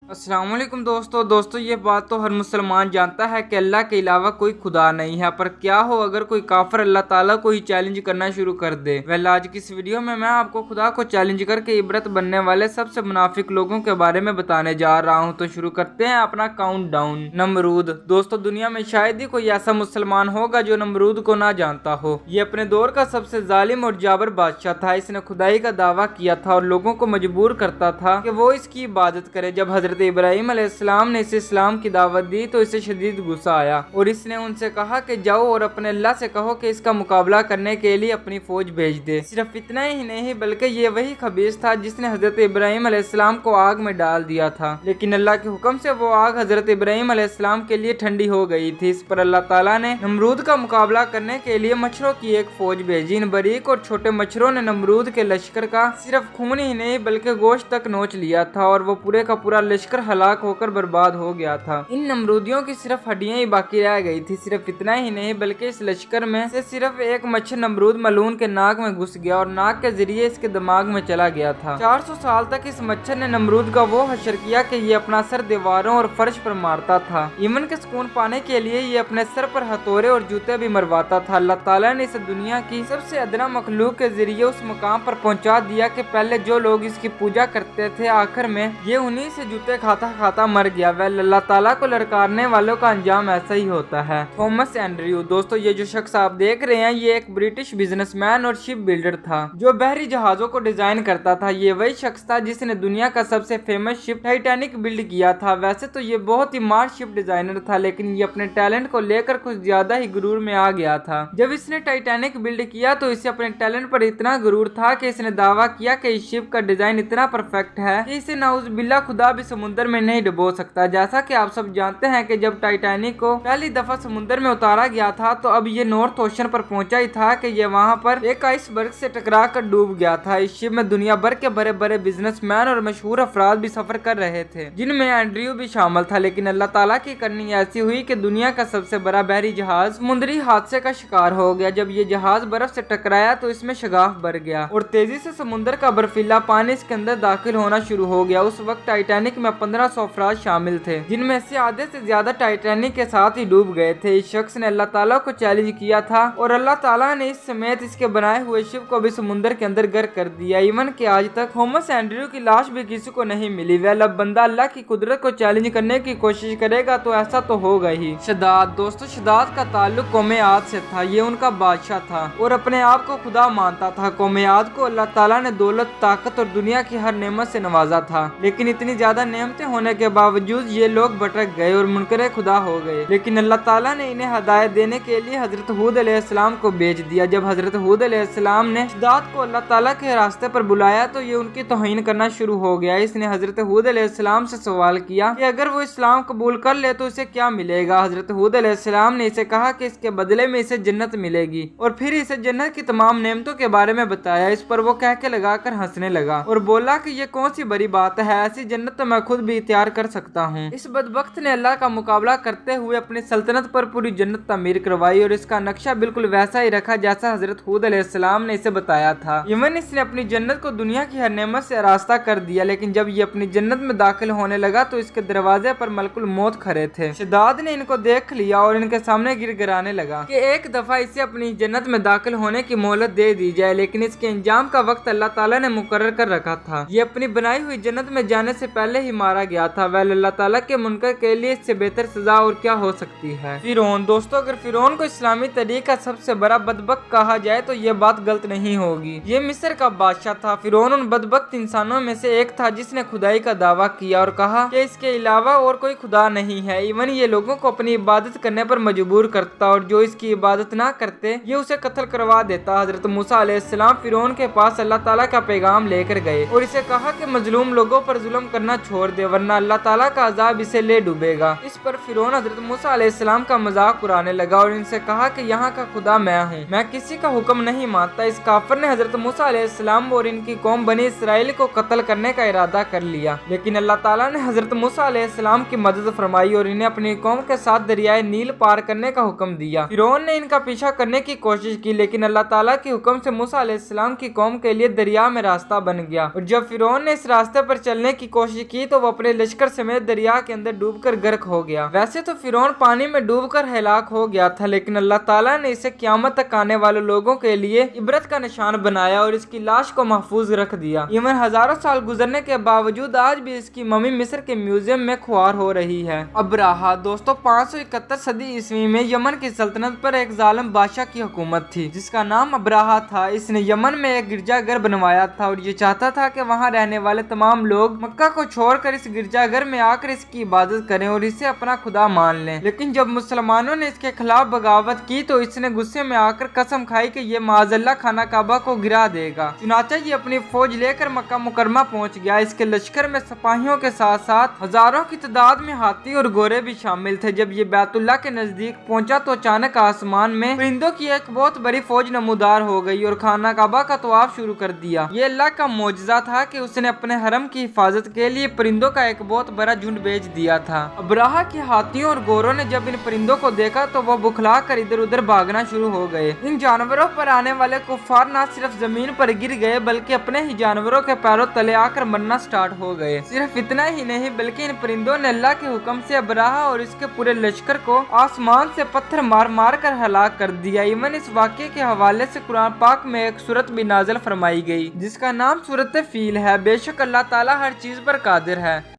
अस्सलाम वालेकुम दोस्तों ये बात तो हर मुसलमान जानता है कि अल्लाह के अलावा कोई खुदा नहीं है। पर क्या हो अगर कोई काफिर अल्लाह ताला को ही चैलेंज करना शुरू कर दे। आज की इस वीडियो में मैं आपको खुदा को चैलेंज करके इबरत बनने वाले सबसे मुनाफिक लोगों के बारे में बताने जा रहा हूँ। तो शुरू करते हैं अपना काउंट डाउन। नमरूद। दोस्तों दुनिया में शायद ही कोई ऐसा मुसलमान होगा जो नमरूद को ना जानता हो। ये अपने दौर का सबसे जालिम और जाबर बादशाह था। इसने खुदाई का दावा किया था और लोगों को मजबूर करता था कि वो इसकी इबादत करे। जब हजरत इब्राहिम अलैहिस्सलाम ने इसे इस्लाम की दावत दी तो इसे शदीद गुस्सा आया और इसने उनसे कहा कि जाओ और अपने अल्लाह से कहो कि इसका मुकाबला करने के लिए अपनी फौज भेज दे। सिर्फ इतना ही नहीं बल्कि ये वही खबीस था जिसने हजरत इब्राहिम अलैहिस्सलाम को आग में डाल दिया था, लेकिन अल्लाह के हुक्म से वो आग हजरत इब्राहिम अलैहिस्सलाम के लिए ठंडी हो गई थी। इस पर अल्लाह ताला ने नमरूद का मुकाबला करने के लिए मच्छरों की एक फौज भेजी। इन बारीक और छोटे मच्छरों ने नमरूद के लश्कर का सिर्फ खून ही नहीं बल्कि गोश्त तक नोच लिया था और वो पूरे का पूरा लश्कर हलाक होकर बर्बाद हो गया था। इन नमरूदियों की सिर्फ हड्डियां ही बाकी रह गई थी। सिर्फ इतना ही नहीं बल्कि इस लश्कर में से सिर्फ एक मच्छर नमरूद मलून के नाक में घुस गया और नाक के जरिए इसके दिमाग में चला गया था। 400 साल तक इस मच्छर ने नमरूद का वो हशर किया कि ये अपना सर दीवारों और फर्श पर मारता था। ईमान के सुकून पाने के लिए ये अपने सर पर हथौड़े और जूते भी मरवाता था। अल्लाह ताला ने इस दुनिया की सबसे अदना मखलूक के जरिए उस मुकाम पर पहुंचा दिया कि पहले जो लोग इसकी पूजा करते थे आखिर में ये उन्हीं से जूते खाता खाता मर गया। वह अल्लाह ताला को लड़कारने वालों का अंजाम ऐसा ही होता है। Thomas Andrew. दोस्तों ये जो शख्स आप देख रहे हैं ये एक ब्रिटिश बिजनेसमैन और शिप बिल्डर था जो बहरी जहाजों को डिजाइन करता था। ये वही शख्स था जिसने दुनिया का सबसे फेमस शिप टाइटैनिक बिल्ड किया था। वैसे तो ये बहुत ही मार शिप डिजाइनर था लेकिन ये अपने टैलेंट को लेकर कुछ ज्यादा ही गुरूर में आ गया था। जब इसने टाइटैनिक बिल्ड किया तो इसे अपने टैलेंट पर इतना गुरूर था कि इसने दावा किया कि इस शिप का डिजाइन इतना परफेक्ट है कि इसे नाउजुबिल्लाह खुदा भी समुद्र में नहीं डुबो सकता। जैसा कि आप सब जानते हैं कि जब टाइटैनिक को पहली दफा समुद्र में उतारा गया था तो अब ये नॉर्थ ओशन पर पहुंचा ही था कि ये वहां पर एक आइसबर्ग से टकरा कर डूब गया था। इस शिप में दुनिया भर के बड़े बड़े बिजनेसमैन और मशहूर अफराद भी सफर कर रहे थे जिनमें एंड्रयू भी शामिल था। लेकिन अल्लाह ताला की करनी ऐसी हुई कि दुनिया का सबसे बड़ा बहरी जहाज समुद्री हादसे का शिकार हो गया। जब ये जहाज बर्फ से टकराया तो इसमें शगाफ भर गया और तेजी से समुद्र का बर्फीला पानी इसके अंदर दाखिल होना शुरू हो गया। उस वक्त टाइटैनिक में 1500 अफराद शामिल थे जिनमें से आधे से ज्यादा टाइटैनिक के साथ ही डूब गए थे। इस शख्स ने अल्लाह ताला को चैलेंज किया था और अल्लाह ताला ने इस समेत इसके बनाए हुए शिप को भी समुद्र के अंदर गर्क कर दिया। इवन के आज तक थॉमस एंड्रयू की लाश भी किसी को नहीं मिली। वह अब बंदा अल्लाह की कुदरत को चैलेंज करने की कोशिश करेगा तो ऐसा तो होगा ही। शदाद। दोस्तों शदाद का ताल्लुक कौम आद से था। ये उनका बादशाह था और अपने आप को खुदा मानता था। कौम आद को अल्लाह ताला ने दौलत, ताकत और दुनिया की हर नेमत से नवाजा था, लेकिन इतनी ज्यादा नेमतें होने के बावजूद ये लोग भटक गए और मुनकरे खुदा हो गए। लेकिन अल्लाह ताला ने इन्हें हदायत देने के लिए हजरत हूद अलैहिस्सलाम को भेज दिया। जब हजरत हूद अलैहिस्सलाम ने शदाद को अल्लाह ताला के रास्ते पर बुलाया तो ये उनकी तौहीन करना शुरू हो गया। इसने हजरत हूद अलैहिस्सलाम से सवाल किया कि अगर वो इस्लाम कबूल कर ले तो इसे क्या मिलेगा। हजरत हूद अलैहिस्सलाम ने इसे कहा कि इसके बदले में इसे जन्नत मिलेगी और फिर इसे जन्नत की तमाम नेमतों के बारे में बताया। इस पर वो कह के लगाकर हंसने लगा और बोला कि ये कौन सी बड़ी बात है, ऐसी जन्नत तो मैं खुद भी तैयार कर सकता हूँ। इस बदबख्त ने अल्लाह का मुकाबला करते हुए अपनी सल्तनत पर पूरी जन्नत तामीर करवाई और इसका नक्शा बिल्कुल वैसा ही रखा जैसा हजरत हूद अलैहिस्सलाम ने इसे बताया था। इवन इसने अपनी जन्नत को दुनिया की हर नेमत से आरास्ता कर दिया। लेकिन जब ये अपनी जन्नत में दाखिल होने लगा तो इसके दरवाजे पर मलकुल मौत खड़े थे। शदाद ने इनको देख लिया और इनके सामने गिड़गिड़ाने लगा कि एक दफा इसे अपनी जन्नत में दाखिल होने की मोहलत दे दी जाए, लेकिन इसके इंजाम का वक्त अल्लाह ताला ने मुकर्रर कर रखा था। ये अपनी बनाई हुई जन्नत में जाने से पहले ही मारा गया था। वह अल्लाह ताला के मुनकर के लिए इससे बेहतर सजा और क्या हो सकती है। फिरौन। दोस्तों अगर फिरौन को इस्लामी तरीक का सबसे बड़ा बदबख्त कहा जाए तो ये बात गलत नहीं होगी। ये मिस्र का बादशाह था। फिरौन उन बदबख्त इंसानों में से एक था जिसने खुदाई का दावा किया और कहा कि इसके अलावा और कोई खुदा नहीं है। इवन ये लोगों को अपनी इबादत करने पर मजबूर करता और जो इसकी इबादत ना करते ये उसे कत्ल करवा देता। हजरत मूसा अलैहिस्सलाम फिरौन के पास अल्लाह ताला का पैगाम लेकर गए और इसे कहा कि मजलूम लोगों पर जुल्म करना छोड़ दे वरना अल्लाह ताला का अजाब इसे ले डूबेगा। इस पर फिरौन हजरत मूसा अलैहिस्सलाम का मजाक उड़ाने लगा और इनसे कहा कि यहाँ का खुदा मैं हूँ, मैं किसी का हुक्म नहीं मानता। इस काफिर ने हजरत मूसा अलैहिस्सलाम और इनकी कौम बनी इसराइल को कत्ल करने का इरादा कर लिया, लेकिन अल्लाह ताला ने हजरत मूसा अलैहिस्सलाम की मदद फरमाई और इन्हें अपनी कौम के साथ दरियाए नील पार करने का हुक्म दिया। फिरौन ने इनका पीछा करने की कोशिश की लेकिन अल्लाह ताला के हुक्म से मूसा अलैहिस्सलाम की कौम के लिए दरिया में रास्ता बन गया और जब फिरौन ने इस रास्ते पर चलने की कोशिश की तो वो अपने लश्कर समेत दरिया के अंदर डूबकर गर्क हो गया। वैसे तो फिरौन पानी में डूबकर हलाक हो गया था, लेकिन अल्लाह ताला ने इसे क़यामत तक आने वाले लोगों के लिए इबरत का निशान बनाया और इसकी लाश को महफूज रख दिया। इवन हजारों साल गुजरने के बावजूद आज भी इसकी मम्मी मिस्र के म्यूजियम में खुआर हो रही है। अब्राहा दोस्तों 571 सदी ईस्वी में यमन की सल्तनत पर एक जालिम बादशाह की हुकूमत थी जिसका नाम अब्राहा था। इसने यमन में एक गिरजाघर बनवाया था और ये चाहता था कि वहाँ रहने वाले तमाम लोग मक्का को छोड़कर इस गिरजाघर में आकर इसकी इबादत करें और इसे अपना खुदा मान लें। लेकिन जब मुसलमानों ने इसके खिलाफ बगावत की तो इसने गुस्से में आकर कसम खाई कि ये माज़अल्लाह खाना काबा को गिरा देगा। चुनाचा ये अपनी फौज लेकर मक्का मुकरमा पहुंच गया। इसके लश्कर में सिपाहियों के साथ साथ हजारों की तादाद में हाथी और घोड़े भी शामिल थे। जब ये बैतुल्लाह के नजदीक पहुंचा तो अचानक आसमान में परिंदों की एक बहुत बड़ी फौज नमूदार हो गई और खाना काबा का तवाफ शुरू कर दिया। ये अल्लाह का मौजज़ा था कि उसने अपने हरम की हिफाजत के लिए परिंदों का एक बहुत बड़ा झुंड भेज दिया था। अब्राहा के हाथियों और घोड़ों ने जब इन परिंदों को देखा तो वो बुखला कर इधर उधर भागना शुरू हो गए। इन जानवरों पर आने वाले कुफ्फार न सिर्फ जमीन पर गिर गए बल्कि अपने ही जानवरों के पैरों तले आकर मरना स्टार्ट हो गए। सिर्फ इतना ही नहीं बल्कि इन परिंदों ने अल्लाह के हुक्म से अब्राहा और इसके पूरे लश्कर को आसमान से पत्थर मार मार कर हलाक कर दिया। इवन इस वाक़े के हवाले से कुरान पाक में एक सूरत भी नाज़िल फरमाई गई जिसका नाम सूरत फील है। बेशक अल्लाह ताला हर चीज पर कादिर है।